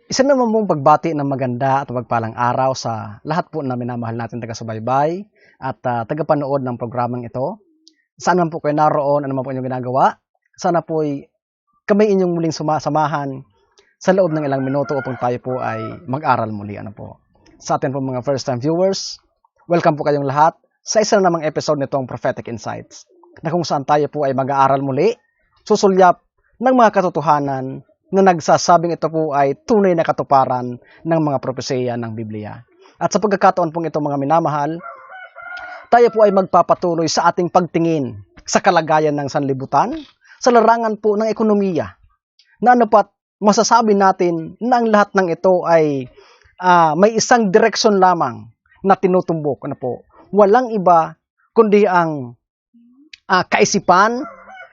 Isa naman pong pagbati ng maganda at magpalang araw sa lahat po na minamahal natin taga-subaybay at tagapanood ng programang ito. Saan man po kayo naroon, ano man po inyong ginagawa, sana po ay kami inyong muling samahan sa loob ng ilang minuto upang tayo po ay mag-aral muli. Sa atin po mga first time viewers, welcome po kayong lahat sa isa na namang episode nitong Prophetic Insights na kung saan tayo po ay mag-aaral muli, susulyap ng mga katotohanan na nagsasabing ito po ay tunay na katuparan ng mga propesiya ng Biblia. At sa pagkakataon pong ito mga minamahal, tayo po ay magpapatuloy sa ating pagtingin sa kalagayan ng sanlibutan, sa larangan po ng ekonomiya, na pat masasabi natin na ang lahat ng ito ay may isang direksyon lamang na tinutumbok. Walang iba kundi ang kaisipan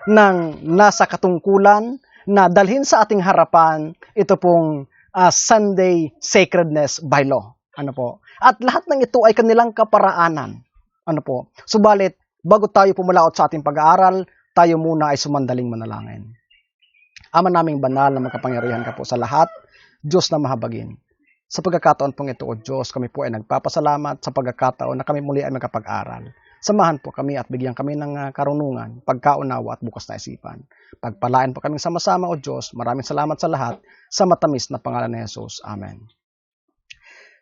ng nasa katungkulan na dalhin sa ating harapan ito pong Sunday Sacredness by Law. At lahat ng ito ay kanilang kaparaanan. Subalit, bago tayo pumalaot sa ating pag-aaral, tayo muna ay sumandaling manalangin. Ama naming banal na makapangyarihan ka po sa lahat, Diyos na mahabagin. Sa pagkakataon pong ito, O Diyos, kami po ay nagpapasalamat sa pagkakataon na kami muli ay magkapag-aral. Samahan po kami at bigyan kami ng karunungan, pagkaunawa at bukas na isipan. Pagpalain po kaming sama-sama, O Diyos. Maraming salamat sa lahat sa matamis na pangalan ni Jesus. Amen.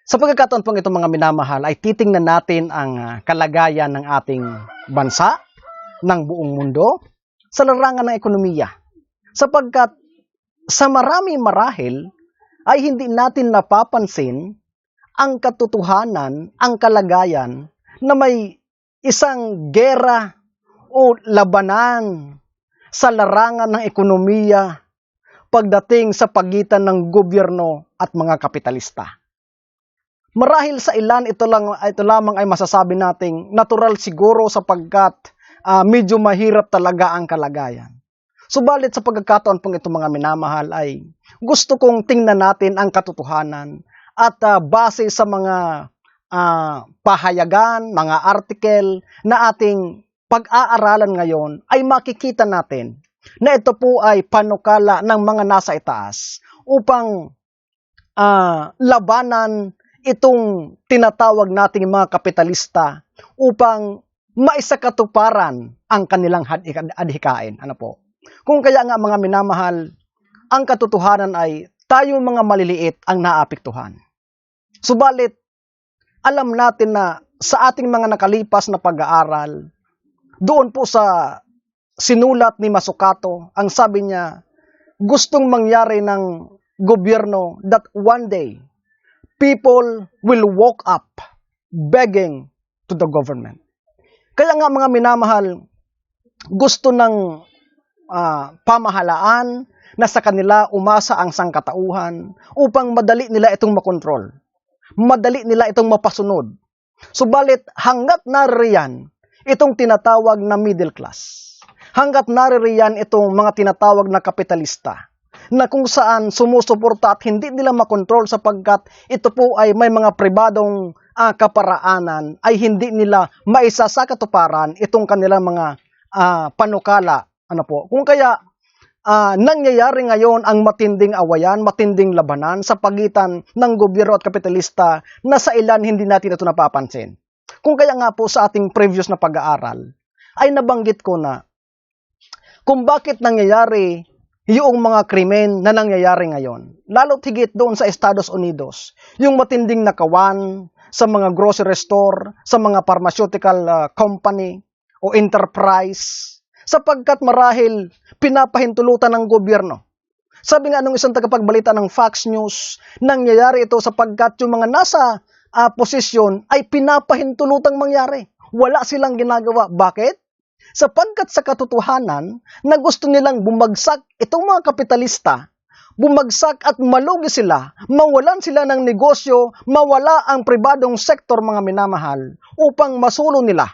Sa pagkakataon pong ito mga minamahal ay titingnan natin ang kalagayan ng ating bansa, ng buong mundo, sa larangan ng ekonomiya. Sapagkat sa marami marahil ay hindi natin napapansin ang katotohanan, ang kalagayan na may isang gera o labanan sa larangan ng ekonomiya pagdating sa pagitan ng gobyerno at mga kapitalista. Marahil sa ilan ito lamang ay masasabi nating natural siguro sapagkat medyo mahirap talaga ang kalagayan. Subalit sa pagkakataon pong ito mga minamahal ay gusto kong tingnan natin ang katotohanan at base sa mga pahayagan, mga artikel na ating pag-aaralan ngayon ay makikita natin na ito po ay panukala ng mga nasa itaas upang labanan itong tinatawag nating mga kapitalista upang maisakatuparan ang kanilang adhikain. Kung kaya nga mga minamahal, ang katotohanan ay tayong mga maliliit ang naapektuhan. Subalit, alam natin na sa ating mga nakalipas na pag-aaral, doon po sa sinulat ni Masukato, ang sabi niya, gustong mangyari ng gobyerno that one day, people will walk up begging to the government. Kaya nga mga minamahal, gusto ng pamahalaan na sa kanila umasa ang sangkatauhan upang madali nila itong makontrol. Madali nila itong mapasunod. Subalit hanggat naririyan itong tinatawag na middle class, hanggat naririyan itong mga tinatawag na kapitalista, na kung saan sumusuporta at hindi nila makontrol sapagkat ito po ay may mga pribadong kaparaanan, ay hindi nila maisasakatuparan itong kanilang mga panukala. Kung kaya nangyayari ngayon ang matinding awayan, matinding labanan sa pagitan ng gobyerno at kapitalista na sa ilan hindi natin ito napapansin. Kung kaya nga po sa ating previous na pag-aaral ay nabanggit ko na kung bakit nangyayari yung mga krimen na nangyayari ngayon. Lalo't higit doon sa Estados Unidos, yung matinding nakawan sa mga grocery store, sa mga pharmaceutical company o enterprise, sapagkat marahil pinapahintulutan ng gobyerno. Sabi nga nung isang tagapagbalita ng Fox News, nangyayari ito sapagkat yung mga nasa posisyon ay pinapahintulutang mangyari. Wala silang ginagawa. Bakit? Sapagkat sa katotohanan na gusto nilang bumagsak itong mga kapitalista, bumagsak at malugi sila, mawalan sila ng negosyo, mawala ang pribadong sektor mga minamahal upang masulo nila.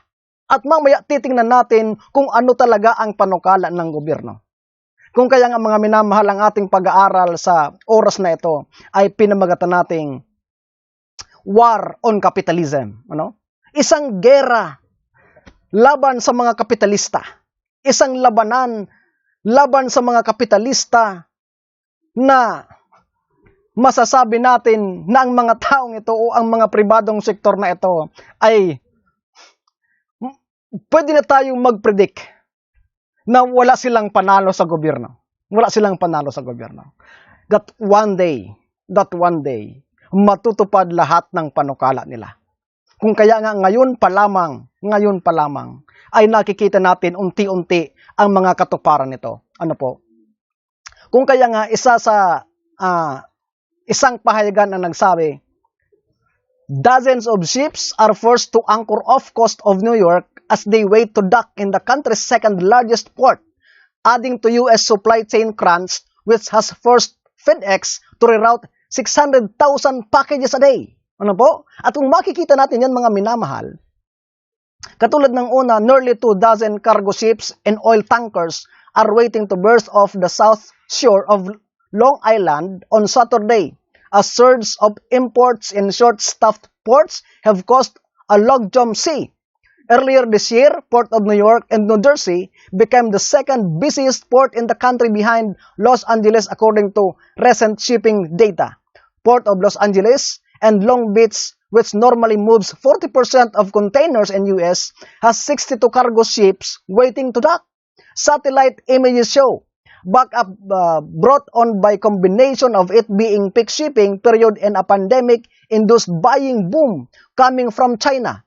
At mamaya titingnan natin kung ano talaga ang panukala ng gobyerno. Kung kaya nga mga minamahal ang ating pag-aaral sa oras na ito ay pinamagatan nating War on Capitalism. Isang gera laban sa mga kapitalista. Isang labanan laban sa mga kapitalista na masasabi natin na ang mga taong ito o ang mga pribadong sektor na ito ay pwede na tayong mag-predict na wala silang panalo sa gobyerno. Wala silang panalo sa gobyerno. That one day, matutupad lahat ng panukala nila. Kung kaya nga ngayon pa lamang, ay nakikita natin unti-unti ang mga katuparan nito. Ano po? Kung kaya nga isang pahayagan na nagsabi, dozens of ships are forced to anchor off coast of New York as they wait to dock in the country's second largest port, adding to U.S. supply chain crunch which has forced FedEx to reroute 600,000 packages a day. Ano po? At kung makikita natin yan mga minamahal, katulad ng una, nearly 24 cargo ships and oil tankers are waiting to burst off the south shore of Long Island on Saturday. A surge of imports in short-staffed ports have caused a logjam sea. Earlier this year, Port of New York and New Jersey became the second busiest port in the country behind Los Angeles according to recent shipping data. Port of Los Angeles and Long Beach, which normally moves 40% of containers in US, has 62 cargo ships waiting to dock. Satellite images show backup brought on by combination of it being peak shipping period and a pandemic-induced buying boom coming from China.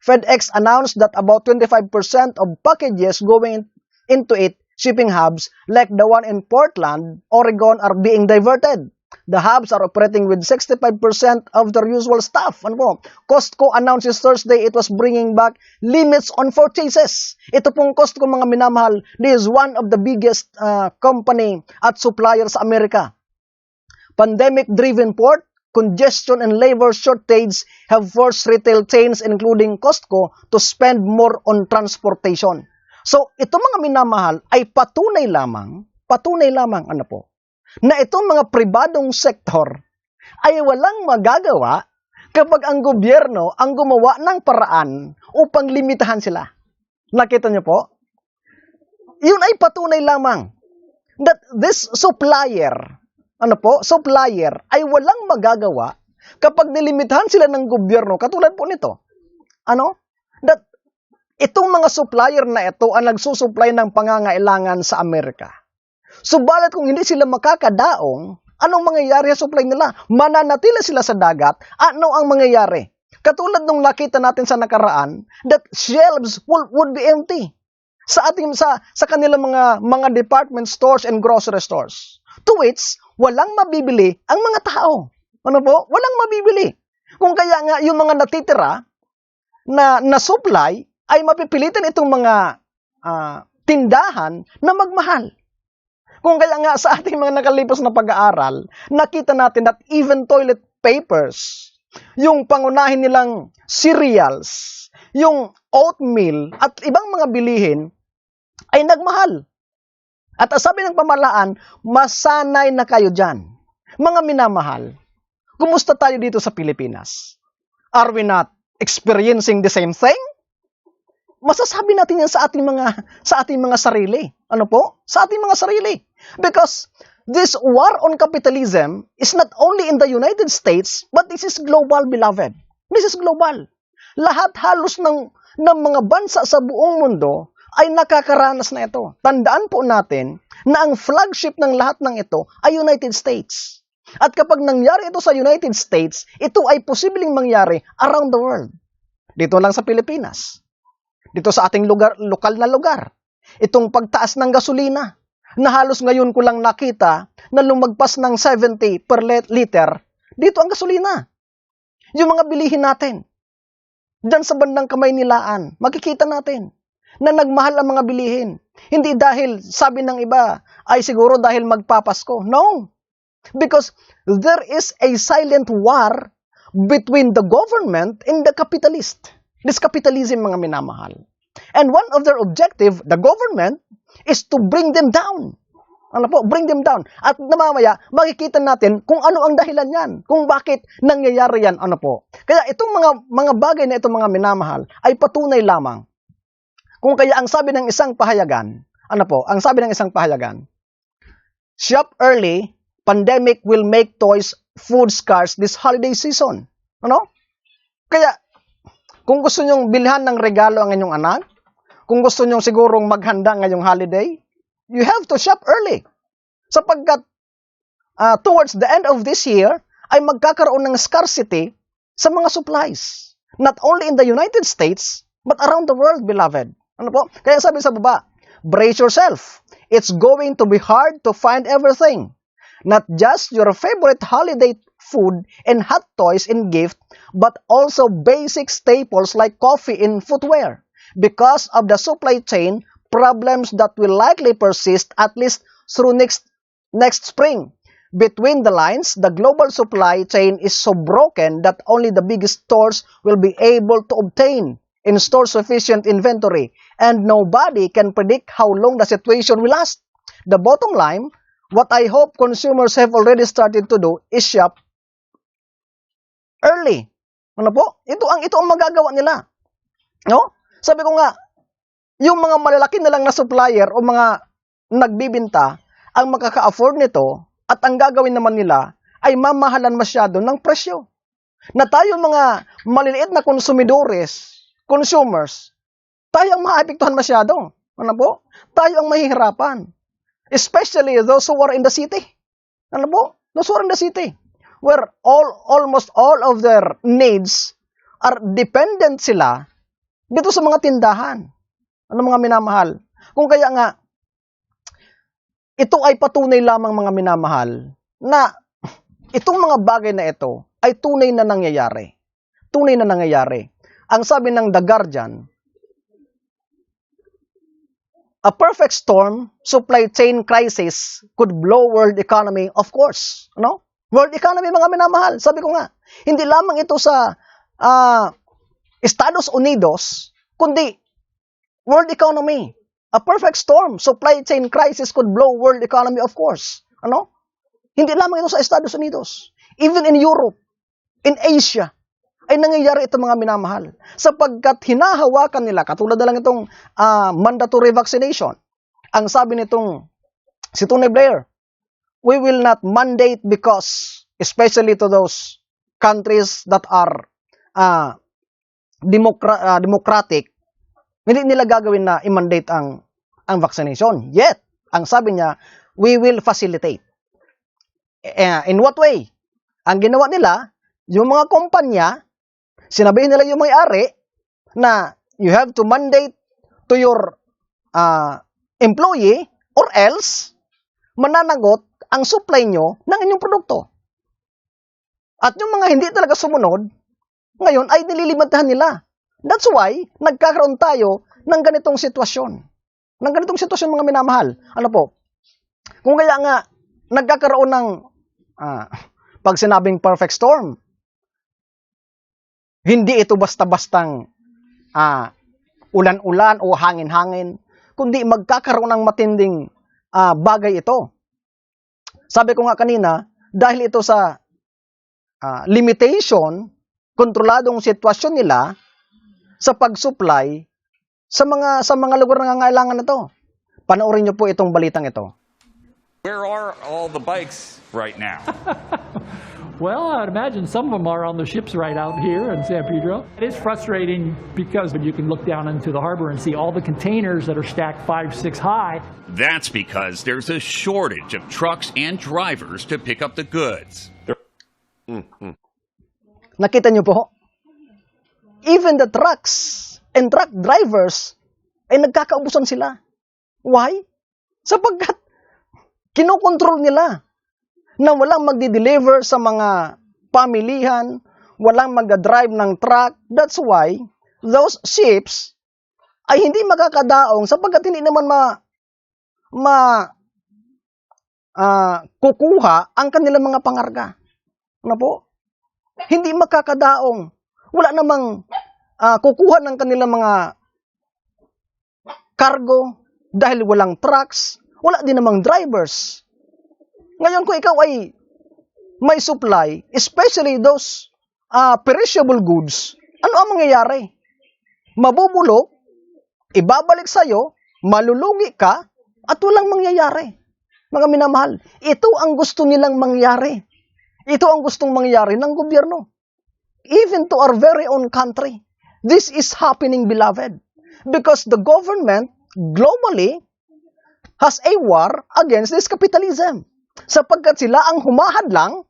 FedEx announced that about 25% of packages going into its shipping hubs, like the one in Portland, Oregon, are being diverted. The hubs are operating with 65% of their usual staff. Ano po? Costco announces Thursday it was bringing back limits on purchases. Ito pong Costco mga minamahal, this is one of the biggest company at supplier sa Amerika. Pandemic-driven port, congestion and labor shortage have forced retail chains including Costco to spend more on transportation. So, ito mga minamahal ay patunay lamang, ano po, na itong mga pribadong sektor ay walang magagawa kapag ang gobyerno ang gumawa ng paraan upang limitahan sila. Nakita niyo po? Yun ay patunay lamang that this supplier ay walang magagawa kapag nilimitahan sila ng gobyerno katulad po nito. That itong mga supplier na ito ang nagsusupply ng pangangailangan sa Amerika. Subalit kung hindi sila makakadaong, anong mangyayari sa supply nila? Mananatili sila sa dagat, ano ang mangyayari? Katulad nung nakita natin sa nakaraan, that shelves would be empty sa kanilang mga department stores and grocery stores. To which, walang mabibili ang mga tao. Ano po? Walang mabibili. Kung kaya nga yung mga natitira na supply ay mapipilitan itong mga tindahan na magmahal. Kung kaya nga sa ating mga nakalipas na pag-aaral, nakita natin that even toilet papers, yung pangunahin nilang cereals, yung oatmeal, at ibang mga bilihin, ay nagmahal. At sabi ng pamahalaan, masanay na kayo dyan. Mga minamahal, kumusta tayo dito sa Pilipinas? Are we not experiencing the same thing? Masasabi natin yan sa ating mga sarili. Ano po? Sa ating mga sarili. Because this war on capitalism is not only in the United States, but this is global, beloved. This is global. Lahat halos ng mga bansa sa buong mundo ay nakakaranas na ito. Tandaan po natin na ang flagship ng lahat ng ito ay United States. At kapag nangyari ito sa United States, ito ay posibleng mangyari around the world. Dito lang sa Pilipinas. Dito sa ating lokal na lugar. Itong pagtaas ng gasolina na halos ngayon ko lang nakita na lumagpas ng 70 per liter. Dito ang gasolina. Yung mga bilihin natin. Diyan sa bandang kamay nilaan, makikita natin na nagmahal ang mga bilihin. Hindi dahil, sabi ng iba, ay siguro dahil magpapasko. No. Because there is a silent war between the government and the capitalist. This capitalism, mga minamahal. And one of their objective, the government, is to bring them down. Ano po? Bring them down. At namamaya, makikita natin kung ano ang dahilan yan. Kung bakit nangyayari yan. Ano po? Kaya itong mga bagay na itong mga minamahal ay patunay lamang. Kung kaya ang sabi ng isang pahayagan, ano po? Ang sabi ng isang pahayagan, shop early pandemic will make toys food scarce this holiday season. Ano? Kaya, kung gusto nyong bilhan ng regalo ang inyong anak, kung gusto nyong sigurong maghanda ngayong holiday, you have to shop early. Sapagkat towards the end of this year, ay magkakaroon ng scarcity sa mga supplies. Not only in the United States, but around the world, beloved. Ano po? Kaya sabi sa baba, brace yourself. It's going to be hard to find everything. Not just your favorite holiday food and hot toys and gift, but also basic staples like coffee and footwear. Because of the supply chain problems that will likely persist at least through next spring. Between the lines, the global supply chain is so broken that only the biggest stores will be able to obtain and store sufficient inventory, and nobody can predict how long the situation will last. The bottom line, what I hope consumers have already started to do is shop early. Ano po? Ito ang magagawa nila. No? Sabi ko nga, yung mga malalaki na lang na supplier o mga nagbibinta ang makaka-afford nito at ang gagawin naman nila ay mamahalan masyado ng presyo. Na tayo mga maliliit na consumers, tayo ang maapektuhan masyado. Ano po? Tayo ang mahihirapan. Especially those who are in the city. Ano po? Those who are in the city. Where almost all of their needs are dependent sila dito sa mga tindahan. Ano mga minamahal? Kung kaya nga, ito ay patunay lamang mga minamahal na itong mga bagay na ito ay tunay na nangyayari. Tunay na nangyayari. Ang sabi ng The Guardian, a perfect storm, supply chain crisis could blow world economy, of course. No? World economy, mga minamahal. Sabi ko nga, hindi lamang ito sa Estados Unidos, kundi world economy. A perfect storm, supply chain crisis could blow world economy, of course. Ano? Hindi lamang ito sa Estados Unidos. Even in Europe, in Asia, ay nangyayari ito mga minamahal. Sapagkat hinahawakan nila, katulad na lang itong mandatory vaccination. Ang sabi nitong si Tony Blair, we will not mandate because, especially to those countries that are democratic, hindi nila gagawin na i-mandate ang vaccination. Yet, ang sabi niya, we will facilitate. In what way? Ang ginawa nila, yung mga kumpanya, sinabihin nila yung may-ari na you have to mandate to your employee or else mananagot ang supply nyo ng inyong produkto. At yung mga hindi talaga sumunod, ngayon ay nililimitahan nila. That's why nagkakaroon tayo ng ganitong sitwasyon. Ng ganitong sitwasyon mga minamahal. Ano po? Kung kaya nga nagkakaroon ng pag sinabing perfect storm, hindi ito basta-bastang ulan-ulan o hangin-hangin, kundi magkakaroon ng matinding bagay ito. Sabi ko nga kanina, dahil ito sa limitation, kontroladong sitwasyon nila sa pag-supply sa mga lugar na nangangailangan na ito. Panoorin niyo po itong balitang ito. Where are all the bikes right now? Well, I'd imagine some of them are on the ships right out here in San Pedro. It is frustrating because you can look down into the harbor and see all the containers that are stacked 5, 6 high. That's because there's a shortage of trucks and drivers to pick up the goods. Nakita niyo po? Even the trucks and truck drivers ay nagkakaubusan sila. Why? Sapagkat kinokontrol nila na walang magdi-deliver sa mga pamilihan, walang mag-drive ng truck. That's why those ships ay hindi makakadaong sapagkat hindi naman kukuha ang kanilang mga pangarga. Ano po? Hindi makakadaong. Wala namang kukuha ng kanilang mga cargo dahil walang trucks, wala din namang drivers. Ngayon kung ikaw ay may supply, especially those perishable goods, ano ang mangyayari? Mabubulok, ibabalik sa'yo, malulugi ka, at walang mangyayari. Mga minamahal, ito ang gusto nilang mangyari. Ito ang gustong mangyari ng gobyerno. Even to our very own country. This is happening, beloved. Because the government, globally, has a war against this capitalism. Sapagkat sila ang humahadlang,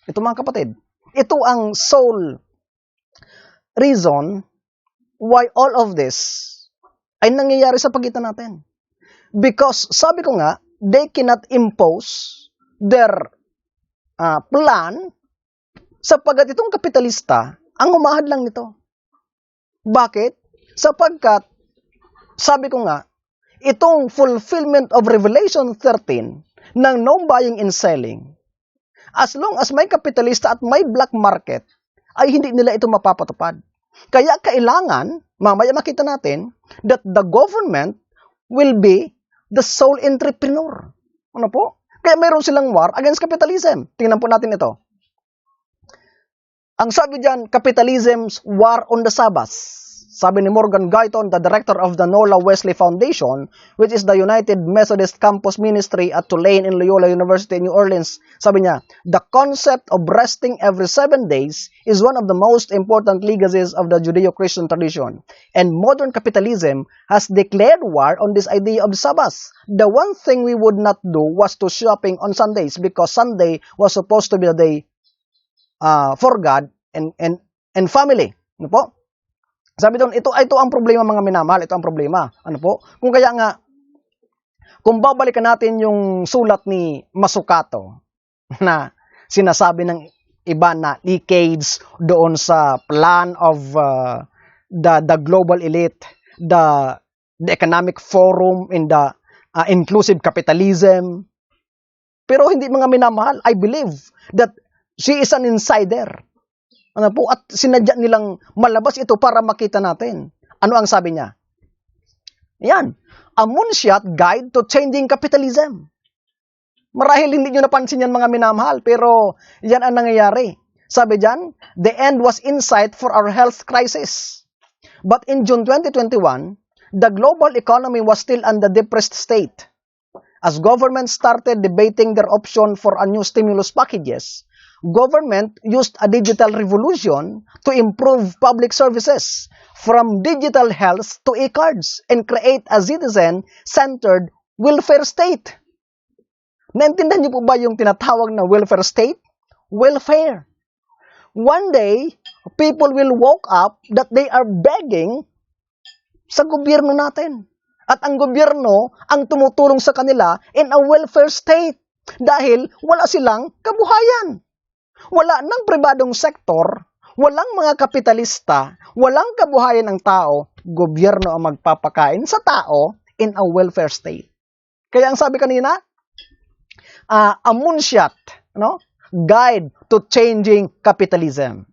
ito mga kapatid, ito ang sole reason why all of this ay nangyayari sa pagitan natin. Because, sabi ko nga, they cannot impose their plan sapagkat itong kapitalista ang humahadlang nito. Bakit? Sapagkat, sabi ko nga, itong fulfillment of Revelation 13 ng no buying and selling, as long as may kapitalista at may black market, ay hindi nila ito mapapatupad. Kaya kailangan, mamaya makita natin, that the government will be the sole entrepreneur. Ano po? Kaya mayroon silang war against capitalism. Tingnan po natin ito. Ang sabi diyan, capitalism's war on the Sabbath. Sabi ni Morgan Guyton, the director of the Nola Wesley Foundation, which is the United Methodist Campus Ministry at Tulane in Loyola University in New Orleans, sabi niya, the concept of resting every 7 days is one of the most important legacies of the Judeo-Christian tradition. And modern capitalism has declared war on this idea of Sabbath. The one thing we would not do was to shopping on Sundays because Sunday was supposed to be the day for God and family. Ano po? Sabi doon, ito ang problema mga minamahal, ito ang problema. Ano po? Kung kaya nga, kung babalikan natin yung sulat ni Masukato na sinasabi ng iba na decades doon sa plan of the global elite, the economic forum in the inclusive capitalism. Pero hindi mga minamahal, I believe that she is an insider. Ano po? At sinadya nilang malabas ito para makita natin. Ano ang sabi niya? Yan. A moonshot guide to changing capitalism. Marahil hindi nyo napansin yan mga minamahal, pero yan ang nangyayari. Sabi diyan, the end was insight for our health crisis. But in June 2021, the global economy was still in the depressed state. As governments started debating their option for a new stimulus packages, government used a digital revolution to improve public services, from digital health to e-cards, and create a citizen-centered welfare state. Naintindihan niyo po ba yung tinatawag na welfare state? Welfare. One day, people will woke up that they are begging sa gobyerno natin. At ang gobyerno ang tumutulong sa kanila in a welfare state dahil wala silang kabuhayan. Wala ng pribadong sektor, walang mga kapitalista, walang kabuhayan ng tao, gobyerno ang magpapakain sa tao in a welfare state. Kaya ang sabi kanina, a moonshot, guide to changing capitalism.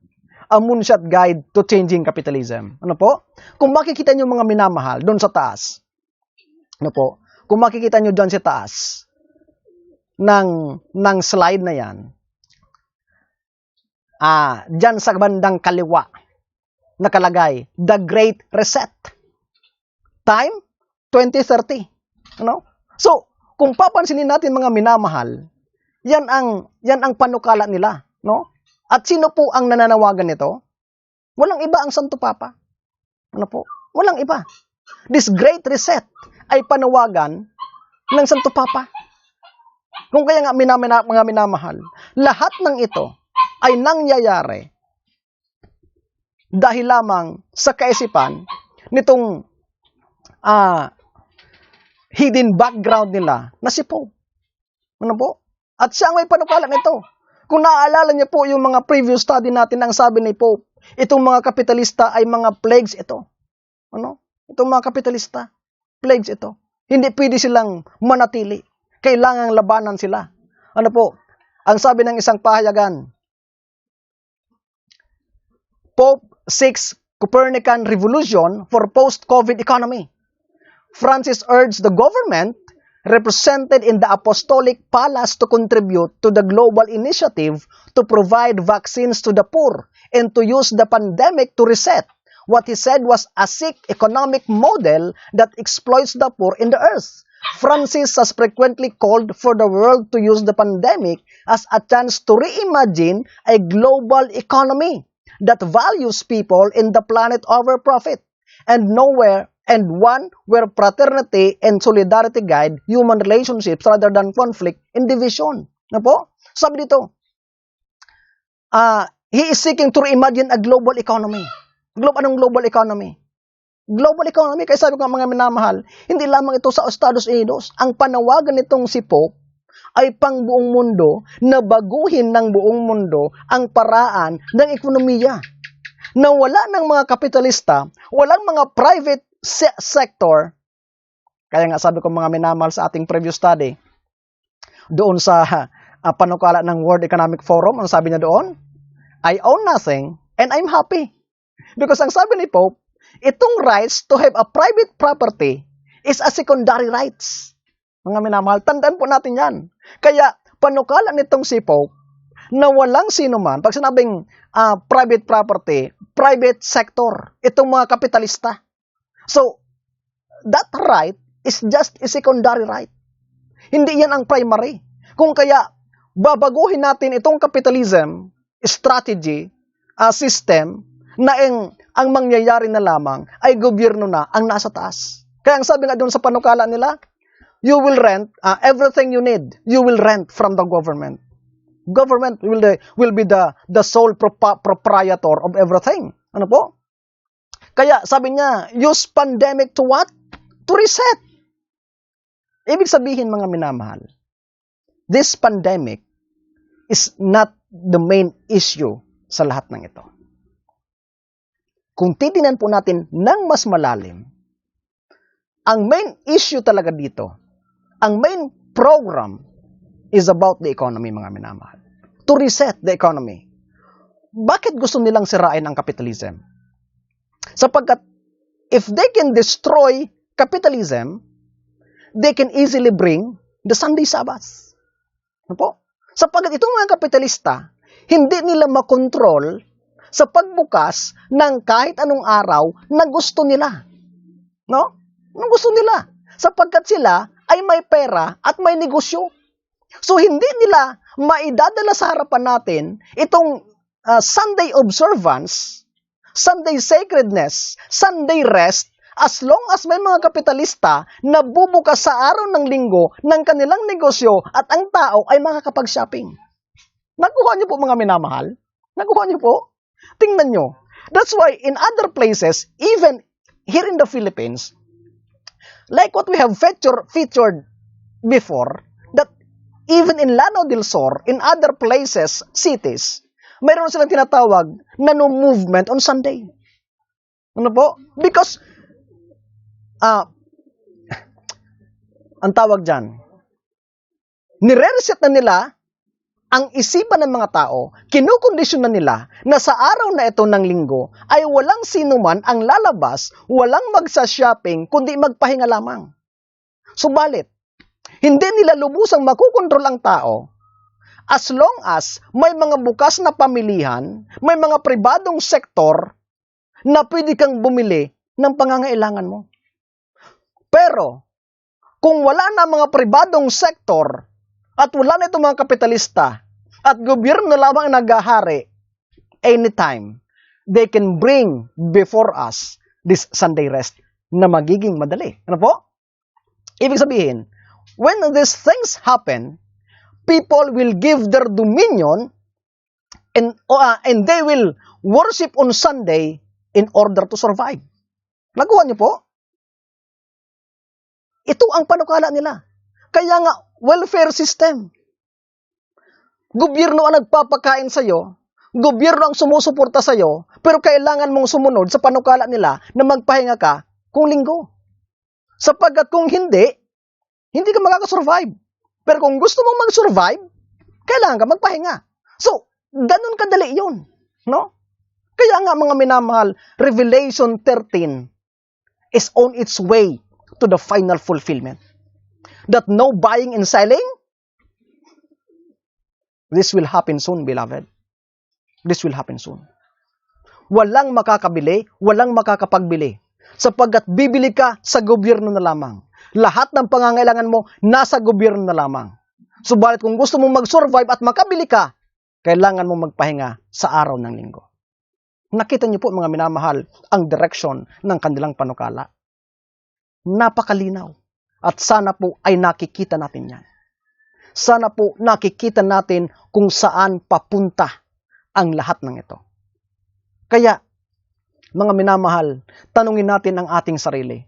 A moonshot guide to changing capitalism. Ano po? Kung makikita niyo mga minamahal doon sa taas, ano po? Kung makikita niyo doon sa taas ng slide na yan, dyan sa bandang kaliwa, nakalagay, The Great Reset. Time, 2030. Ano? So, kung papansinin natin mga minamahal, yan ang panukala nila. No? At sino po ang nananawagan nito? Walang iba ang Santo Papa. Ano po? Walang iba. This Great Reset ay panawagan ng Santo Papa. Kung kaya nga mga minamahal, lahat ng ito ay nangyayari dahil lamang sa kaisipan nitong hidden background nila na si Pope. Ano po? At siya ang may panukala nito. Kung naaalala niyo po yung mga previous study natin, ang sabi ni Pope, itong mga kapitalista ay mga plagues ito. Ano? Itong mga kapitalista, plagues ito. Hindi pwede silang manatili. Kailangang labanan sila. Ano po? Ang sabi ng isang pahayagan, Pope seeks Copernican revolution for post-COVID economy. Francis urged the government represented in the Apostolic Palace to contribute to the global initiative to provide vaccines to the poor and to use the pandemic to reset what he said was a sick economic model that exploits the poor in the earth. Francis has frequently called for the world to use the pandemic as a chance to reimagine a global economy that values people in the planet over profit, and one where fraternity and solidarity guide human relationships rather than conflict and division. Ano po? Sabi dito, he is seeking to reimagine a global economy. Anong global economy? Global economy, kaya sabi ko mga minamahal, hindi lamang ito sa Estados Unidos. Ang panawagan nitong si Pope ay pang buong mundo na baguhin ng buong mundo ang paraan ng ekonomiya. Na wala ng mga kapitalista, walang mga private sector. Kaya nga sabi ko mga minamahal sa ating previous study, doon sa panukala ng World Economic Forum, ang sabi niya doon, I own nothing and I'm happy. Because ang sabi ni Pope, itong rights to have a private property is a secondary rights. Mga minamahal, tandaan po natin yan. Kaya, panukala nitong si Pope na walang sino man, pag sinabing private property, private sector, itong mga kapitalista. So, that right is just a secondary right. Hindi yan ang primary. Kung kaya, babaguhin natin itong capitalism, strategy, system, na ang mangyayari na lamang ay gobyerno na ang nasa taas. Kaya ang sabi nga doon sa panukala nila, you will rent everything you need. You will rent from the government. Government will be the sole proprietor of everything. Ano po? Kaya sabi niya, use pandemic to what? To reset. Ibig sabihin mga minamahal, this pandemic is not the main issue sa lahat ng ito. Kung titingnan po natin ng mas malalim, ang main issue talaga dito, ang main program is about the economy, mga minamahal. To reset the economy. Bakit gusto nilang sirain ang capitalism? Sapagkat if they can destroy capitalism, they can easily bring the Sunday Sabbath. Ano po? Sapagkat itong mga kapitalista, hindi nila makontrol sa pagbukas ng kahit anong araw na gusto nila. No? Anong gusto nila? Sapagkat sila ay may pera at may negosyo. So, hindi nila maidadala sa harapan natin itong Sunday observance, Sunday sacredness, Sunday rest, as long as may mga kapitalista na bubukas sa araw ng linggo ng kanilang negosyo at ang tao ay makakapag-shopping. Nakuha niyo po mga minamahal? Nakuha niyo po? Tingnan nyo. That's why in other places, even here in the Philippines, like what we have featured before, that even in Lanao del Sur, in other places, cities, mayroon silang tinatawag na no movement on Sunday. Ano po? Because, ang tawag dyan, nire-reset na nila ang isipan ng mga tao, kinukondisyon na nila na sa araw na ito ng linggo ay walang sino man ang lalabas, walang magsa-shopping, kundi magpahinga lamang. Subalit, hindi nila lubusang makukontrol ang tao as long as may mga bukas na pamilihan, may mga pribadong sektor na pwede kang bumili ng pangangailangan mo. Pero, kung wala na mga pribadong sektor at wala na itong mga kapitalista at gobyerno lamang naghahari, anytime, they can bring before us this Sunday rest na magiging madali. Ano po? Ibig sabihin, when these things happen, people will give their dominion and they will worship on Sunday in order to survive. Nakuha niyo po? Ito ang panukala nila. Kaya nga, welfare system. Gobyerno ang nagpapakain sa'yo, gobyerno ang sumusuporta sa'yo, pero kailangan mong sumunod sa panukala nila na magpahinga ka kung linggo. Sapagkat kung hindi ka makakasurvive. Pero kung gusto mong mag-survive, kailangan ka magpahinga. So, ganun kadali yun. No? Kaya nga mga minamahal, Revelation 13 is on its way to the final fulfillment. That no buying and selling, this will happen soon, beloved. This will happen soon. Walang makakabili, walang makakapagbili. Sapagkat bibili ka sa gobyerno na lamang. Lahat ng pangangailangan mo nasa gobyerno na lamang. Subalit kung gusto mong mag-survive at makabili ka, kailangan mong magpahinga sa araw ng linggo. Nakita niyo po mga minamahal ang direksyon ng kanilang panukala. Napakalinaw. At sana po ay nakikita natin yan. Sana po nakikita natin kung saan papunta ang lahat ng ito. Kaya, mga minamahal, tanungin natin ang ating sarili.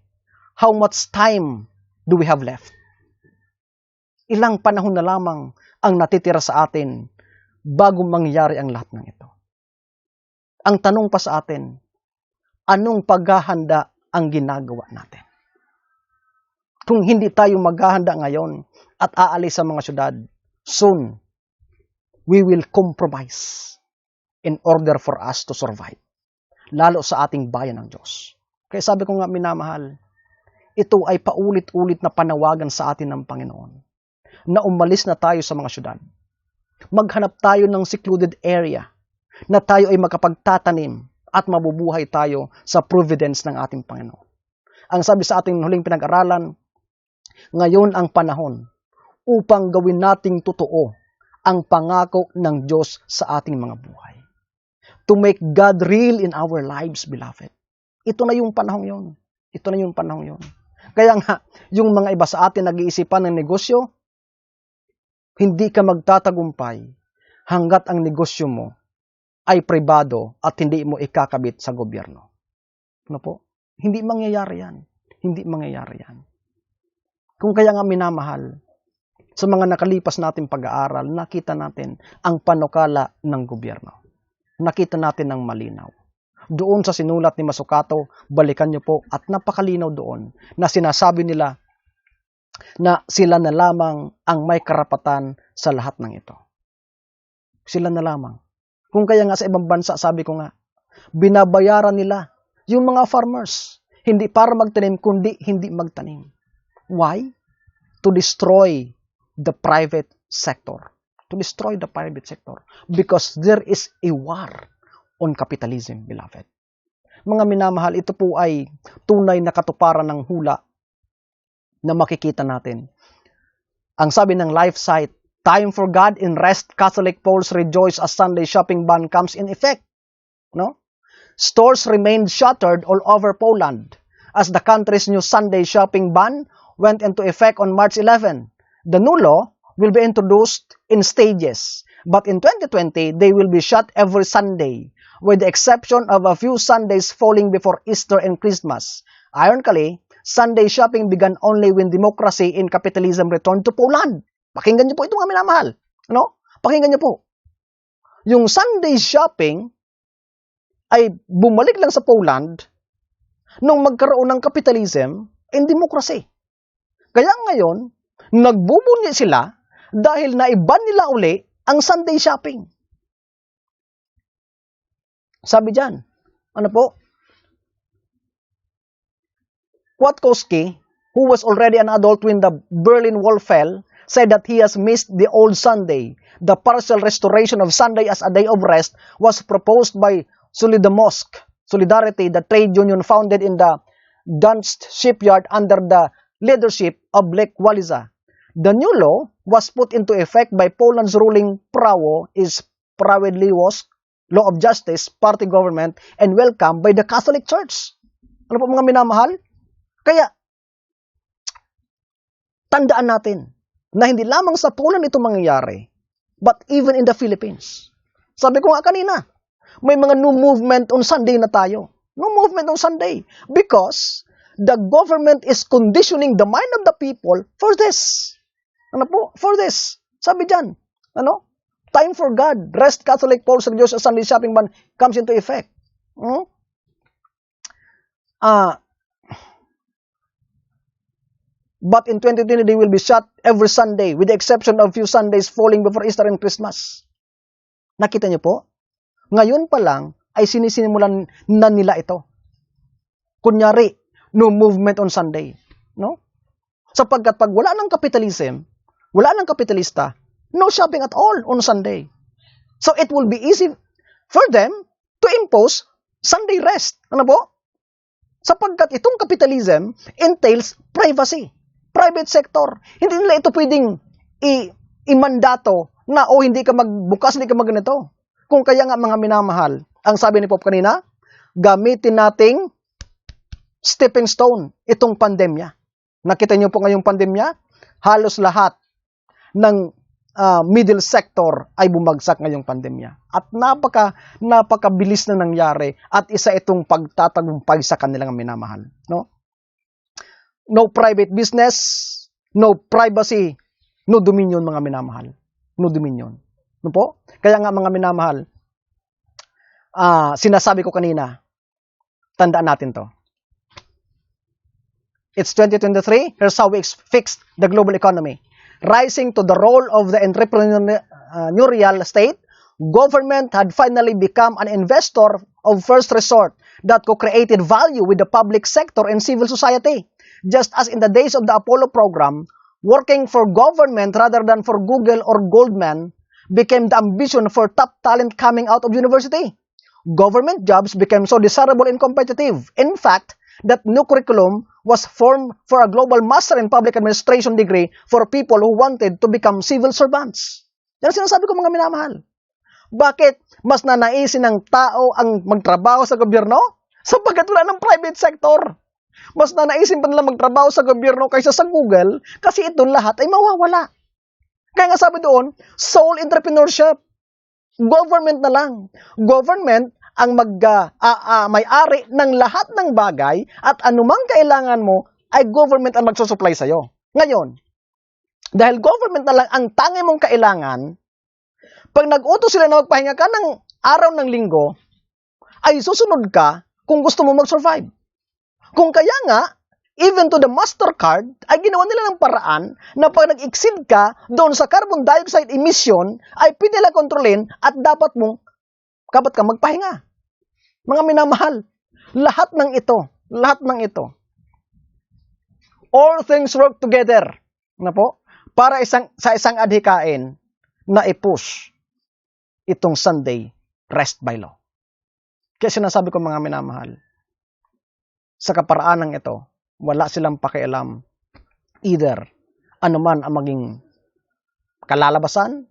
How much time do we have left? Ilang panahon na lamang ang natitira sa atin bago mangyari ang lahat ng ito. Ang tanong pa sa atin, anong paghahanda ang ginagawa natin? Kung hindi tayo maghahanda ngayon at aalis sa mga syudad, soon, we will compromise in order for us to survive. Lalo sa ating bayan ng Diyos. Kaya sabi ko nga, minamahal, ito ay paulit-ulit na panawagan sa atin ng Panginoon na umalis na tayo sa mga syudad. Maghanap tayo ng secluded area na tayo ay makapagtatanim at mabubuhay tayo sa providence ng ating Panginoon. Ang sabi sa ating huling pinag-aralan, ngayon ang panahon upang gawin nating totoo ang pangako ng Diyos sa ating mga buhay. To make God real in our lives, beloved. Ito na yung panahon yon. Ito na yung panahon yon. Kaya nga, yung mga iba sa atin nag-iisipan ng negosyo, hindi ka magtatagumpay hanggat ang negosyo mo ay pribado at hindi mo ikakabit sa gobyerno. Ano po? Hindi mangyayari yan. Hindi mangyayari yan. Kung kaya nga minamahal, sa mga nakalipas natin pag-aaral, nakita natin ang panukala ng gobyerno. Nakita natin ng malinaw. Doon sa sinulat ni Masukato, balikan niyo po, at napakalinaw doon na sinasabi nila na sila na lamang ang may karapatan sa lahat ng ito. Sila na lamang. Kung kaya nga sa ibang bansa, sabi ko nga, binabayaran nila yung mga farmers. Hindi para magtanim, kundi hindi magtanim. Why? To destroy the private sector. To destroy the private sector. Because there is a war on capitalism, beloved. Mga minamahal, ito po ay tunay na katuparan ng hula na makikita natin. Ang sabi ng Life Site, time for God in rest, Catholic Poles rejoice as Sunday shopping ban comes in effect. No? Stores remained shuttered all over Poland as the country's new Sunday shopping ban went into effect on March 11. The new law will be introduced in stages, but in 2020, they will be shut every Sunday, with the exception of a few Sundays falling before Easter and Christmas. Ironically, Sunday shopping began only when democracy in capitalism returned to Poland. Pakinggan niyo po ito nga minamahal. Ano? Pakinggan niyo po. Yung Sunday shopping ay bumalik lang sa Poland nung magkaroon ng capitalism and democracy. Kaya ngayon, nagbubunyi sila dahil naiban nila uli ang Sunday shopping. Sabi dyan, ano po? Kwiatkowski, who was already an adult when the Berlin Wall fell, said that he has missed the old Sunday. The partial restoration of Sunday as a day of rest was proposed by Solidarity, the trade union founded in the Dansk shipyard under the leadership of Lech Walesa. The new law was put into effect by Poland's ruling Prawo is Sprawiedliwość, Law of Justice, party government, and welcomed by the Catholic Church. Ano po mga minamahal? Kaya, tandaan natin na hindi lamang sa Poland ito mangyayari, but even in the Philippines. Sabi ko nga kanina, may mga new movement on Sunday na tayo. No movement on Sunday. Because the government is conditioning the mind of the people for this. Ano po? For this. Sabi dyan. Ano? Time for God. Rest, Catholic, Poles, Religious, Sunday shopping ban comes into effect. But in 2020, they will be shut every Sunday with the exception of few Sundays falling before Easter and Christmas. Nakita niyo po? Ngayon pa lang ay sinisimulan na nila ito. Kunyari, no movement on Sunday. No? Sapagkat pag wala ng capitalism, wala ng kapitalista, no shopping at all on Sunday. So it will be easy for them to impose Sunday rest. Ano po? Sapagkat itong capitalism entails privacy. Private sector. Hindi nila ito pwedeng imandato na hindi ka magbukas, hindi ka magganito. Kung kaya nga mga minamahal, ang sabi ni Pope kanina, gamitin nating stepping stone itong pandemya. Nakita niyo po ngayong pandemya, halos lahat ng middle sector ay bumagsak ngayong pandemya. At napakabilis na nangyari at isa itong pagtatagumpay sa kanilang minamahal. No? No private business, no privacy, no dominion mga minamahal. No dominion. No po? Kaya nga mga minamahal, sinasabi ko kanina, tandaan natin to. It's 2023. Here's how we fix the global economy. Rising to the role of the entrepreneurial state, government had finally become an investor of first resort that co-created value with the public sector and civil society. Just as in the days of the Apollo program, working for government rather than for Google or Goldman became the ambition for top talent coming out of university. Government jobs became so desirable and competitive. In fact, that new curriculum was formed for a global master in public administration degree for people who wanted to become civil servants. Yan ang sinasabi ko mga minamahal. Bakit mas nanaisin ng tao ang magtrabaho sa gobyerno? Sapagkat wala ng private sector. Mas nanaisin pa nila magtrabaho sa gobyerno kaysa sa Google kasi ito lahat ay mawawala. Kaya nga sabi doon, sole entrepreneurship. Government na lang. Government ang may-ari ng lahat ng bagay at anumang kailangan mo ay government ang magsusupply sa'yo. Ngayon, dahil government na lang ang tangi mong kailangan, pag nag-utos sila na magpahinga ka ng araw ng linggo, ay susunod ka kung gusto mo mag-survive. Kung kaya nga, even to the MasterCard, ay ginawa nila ng paraan na pag nag-exceed ka doon sa carbon dioxide emission, ay pwede nila kontrolin at dapat ka magpahinga. Mga minamahal, lahat ng ito, all things work together, na po, para sa isang adhikain na i-push itong Sunday rest by law. Kaya sinasabi ko mga minamahal, sa kaparaanan ito, wala silang pakialam either anuman ang maging kalalabasan,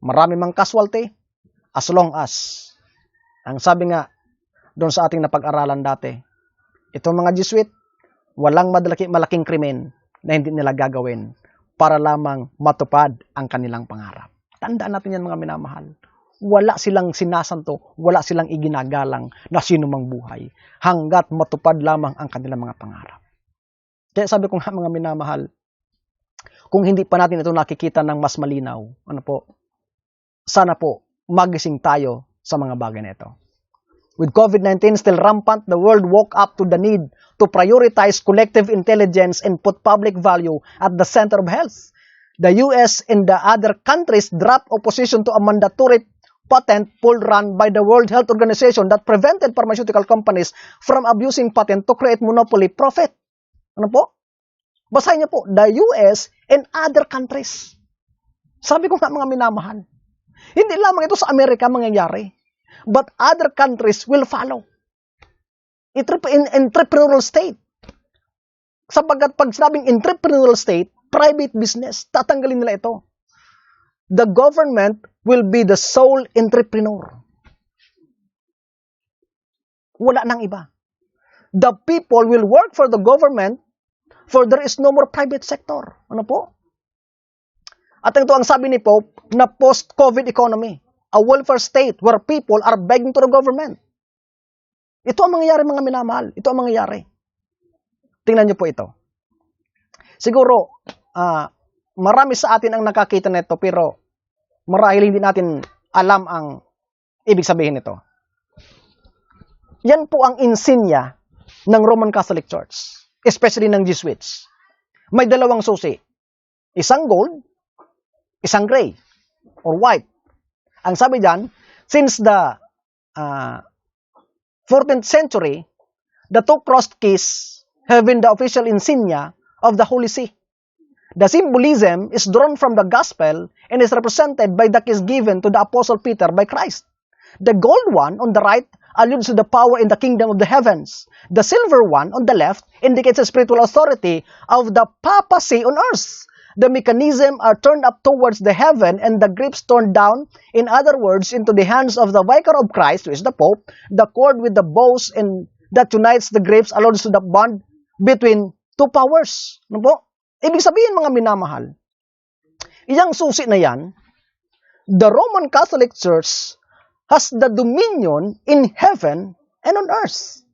marami mang casualty, as long as ang sabi nga doon sa ating napag-aralan dati, itong mga Jesuit, walang malaking krimen na hindi nila gagawin para lamang matupad ang kanilang pangarap. Tandaan natin yan mga minamahal. Wala silang sinasanto, wala silang iginagalang na sino mang buhay hanggat matupad lamang ang kanilang mga pangarap. Kaya sabi ko nga mga minamahal, kung hindi pa natin ito nakikita ng mas malinaw, sana po magising tayo sa mga bagay na ito. With COVID-19 still rampant, the world woke up to the need to prioritize collective intelligence and put public value at the center of health. The US and the other countries dropped opposition to a mandatory patent pool run by the World Health Organization that prevented pharmaceutical companies from abusing patent to create monopoly profit. Ano po? Basahin niyo po, the US and other countries. Sabi ko nga mga minamahal, hindi lamang ito sa Amerika mangyayari, but other countries will follow. Entrepreneurial state. Sapagkat pag sinabing entrepreneurial state, private business, tatanggalin nila ito. The government will be the sole entrepreneur. Wala nang iba. The people will work for the government for there is no more private sector. Ano po? At ito ang sabi ni Pope na post-COVID economy. A welfare state where people are begging to the government. Ito ang mangyayari mga minamahal. Ito ang mangyayari. Tingnan niyo po ito. Siguro, marami sa atin ang nakakita nito pero marahil hindi natin alam ang ibig sabihin nito. Yan po ang insignia ng Roman Catholic Church, especially ng Jesuits. May dalawang susi. Isang gold, isang gray or white. Ang sabi diyan, since the 14th century, the two crossed keys have been the official insignia of the Holy See. The symbolism is drawn from the gospel and is represented by the keys given to the Apostle Peter by Christ. The gold one on the right alludes to the power in the kingdom of the heavens. The silver one on the left indicates the spiritual authority of the papacy on earth. The mechanism are turned up towards the heaven and the grips turned down, in other words, into the hands of the vicar of Christ, who is the Pope. The cord with the bows and that unites the grips alludes to the bond between two powers. Ano po? Ibig sabihin, mga minamahal, iyang susi na yan, the Roman Catholic Church has the dominion in heaven and on earth.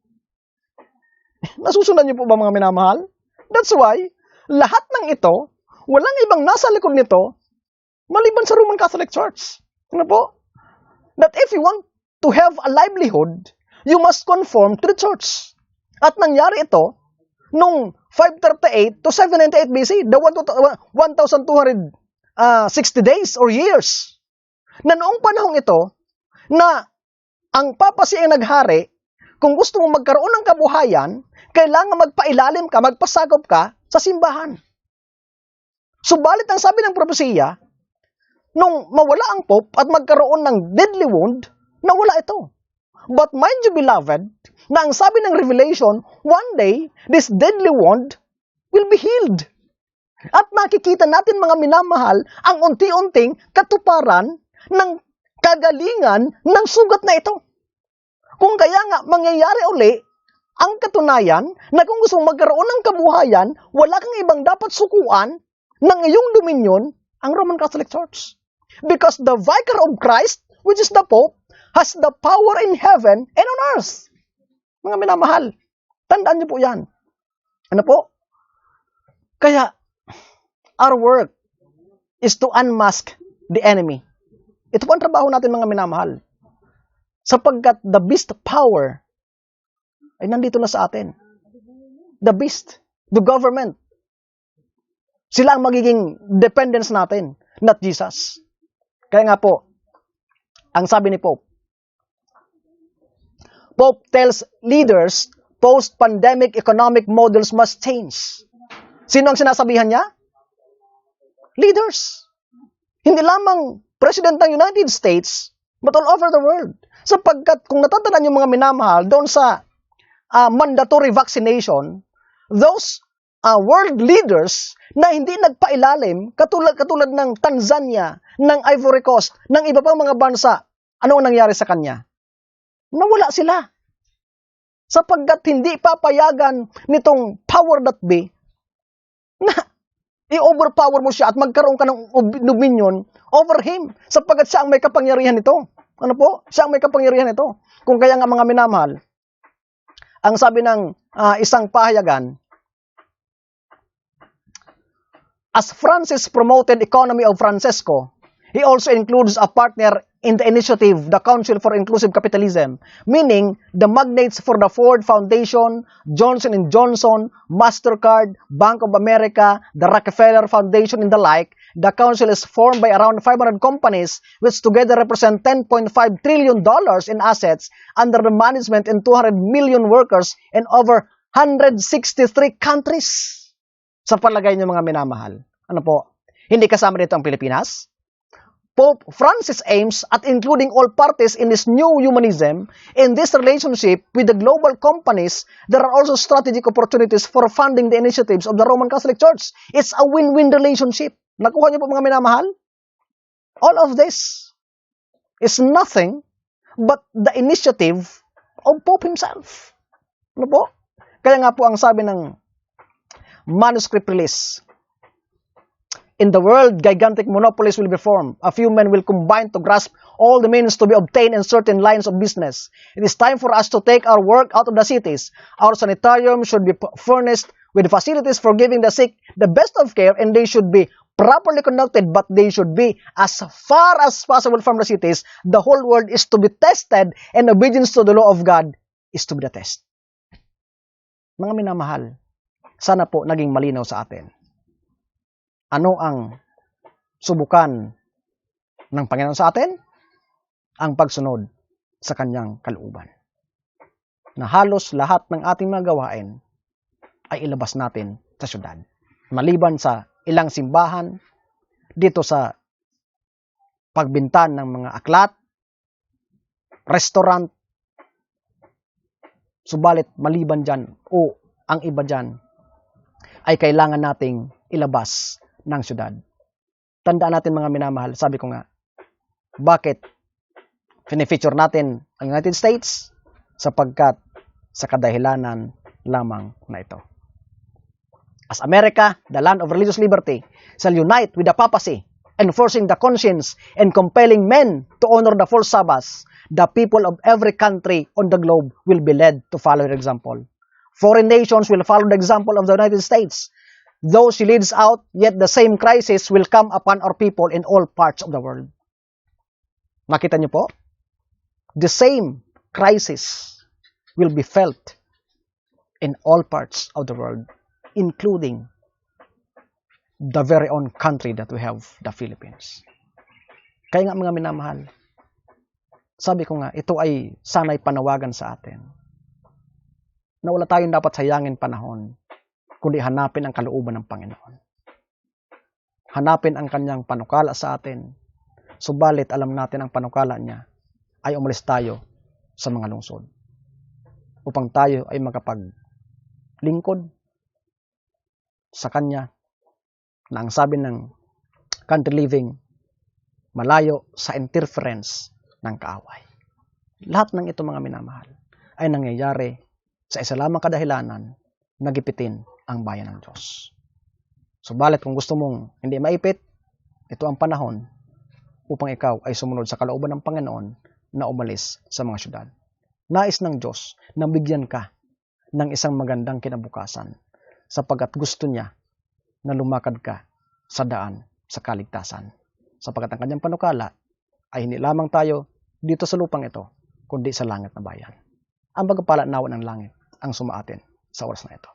Nasusundan niyo po ba, mga minamahal? That's why, lahat ng ito, walang ibang nasa likod nito, maliban sa Roman Catholic Church. Ano po? That if you want to have a livelihood, you must conform to the church. At nangyari ito, nung 538 to 798 BC, the 1,260 days or years, na noong panahong ito, na ang papacy ang naghari, kung gusto mo magkaroon ng kabuhayan, kailangan magpailalim ka, magpasakop ka sa simbahan. Subalit ang sabi ng propesiya, nung mawala ang Pope at magkaroon ng deadly wound, nawala ito. But mind you, beloved, na ang sabi ng Revelation, one day, this deadly wound will be healed. At makikita natin, mga minamahal, ang unti-unting katuparan ng kagalingan ng sugat na ito. Kung kaya nga mangyayari uli, ang katunayan na kung gusto mong magkaroon ng kabuhayan, wala kang ibang dapat sukuan ng iyong dominion, ang Roman Catholic Church. Because the vicar of Christ, which is the Pope, has the power in heaven and on earth. Mga minamahal, tandaan niyo po yan. Ano po? Kaya, our work is to unmask the enemy. Ito po ang trabaho natin, mga minamahal. Sapagkat the beast power ay nandito na sa atin. The beast, the government, sila ang magiging dependence natin, not Jesus. Kaya nga po, ang sabi ni Pope tells leaders, post-pandemic economic models must change. Sino ang sinasabihan niya? Leaders. Hindi lamang President ng United States, but all over the world. Sapagkat kung natatandaan yung mga minamahal doon sa mandatory vaccination, those world leaders na hindi nagpailalim, katulad ng Tanzania, ng Ivory Coast, ng iba pang mga bansa, ano ang nangyari sa kanya? Nawala sila. Sapagkat hindi papayagan nitong power that be na i-overpower mo siya at magkaroon ka ng dominion over him. Sapagkat siya ang may kapangyarihan nito. Ano po? Siya ang may kapangyarihan nito. Kung kaya nga, mga minamahal, ang sabi ng isang pahayagan, as Francis promoted economy of Francesco, he also includes a partner in the initiative, the Council for Inclusive Capitalism, meaning the magnates for the Ford Foundation, Johnson & Johnson, MasterCard, Bank of America, the Rockefeller Foundation, and the like. The council is formed by around 500 companies, which together represent $10.5 trillion in assets under the management and 200 million workers in over 163 countries. Sa palagay niyo, mga minamahal, ano po? Hindi kasama dito ang Pilipinas? Pope Francis aims at including all parties in this new humanism. In this relationship with the global companies, there are also strategic opportunities for funding the initiatives of the Roman Catholic Church. It's a win-win relationship. Nakuha niyo po, mga minamahal? All of this is nothing but the initiative of Pope himself. Ano po? Kaya nga po ang sabi ng manuscript release, in the world, gigantic monopolies will be formed. A few men will combine to grasp all the means to be obtained in certain lines of business. It is time for us to take our work out of the cities. Our sanitarium should be furnished with facilities for giving the sick the best of care, and they should be properly conducted, but they should be as far as possible from the cities. The whole world is to be tested, and obedience to the law of God is to be the test. Mga minamahal, sana po naging malinaw sa atin. Ano ang subukan ng Panginoon sa atin? Ang pagsunod sa kanyang kalooban. Na halos lahat ng ating mga gawain ay ilabas natin sa syudad. Maliban sa ilang simbahan, dito sa pagbintan ng mga aklat, restaurant. Subalit maliban dyan o ang iba dyan ay kailangan nating ilabas ng syudad. Tandaan natin mga minamahal, sabi ko nga, bakit fini-feature natin ang United States? Sapagkat sa kadahilanan lamang na ito. As America, the land of religious liberty, shall unite with the papacy, enforcing the conscience and compelling men to honor the false Sabbaths, the people of every country on the globe will be led to follow her example. Foreign nations will follow the example of the United States. Though she leads out, yet the same crisis will come upon our people in all parts of the world. Nakita niyo po? The same crisis will be felt in all parts of the world, including the very own country that we have, the Philippines. Kaya nga mga minamahal, sabi ko nga, ito ay sana'y panawagan sa atin na wala tayong dapat sayangin panahon, kundi hanapin ang kalooban ng Panginoon. Hanapin ang kanyang panukala sa atin, subalit alam natin ang panukala niya ay umalis tayo sa mga lungsod upang tayo ay makapaglingkod sa kanya na ang sabi ng country living, malayo sa interference ng kaaway. Lahat ng ito mga minamahal ay nangyayari sa isa lamang kadahilanan, nagipitin ang bayan ng Diyos. Subalit kung gusto mong hindi maipit, ito ang panahon upang ikaw ay sumunod sa kalooban ng Panginoon na umalis sa mga syudad. Nais ng Diyos na bigyan ka ng isang magandang kinabukasan sapagkat gusto niya na lumakad ka sa daan sa kaligtasan. Sapagkat ang kanyang panukala ay hindi lamang tayo dito sa lupang ito, kundi sa langit na bayan. Ang pagpapala nawa ng langit ang sumaatin sa oras na ito.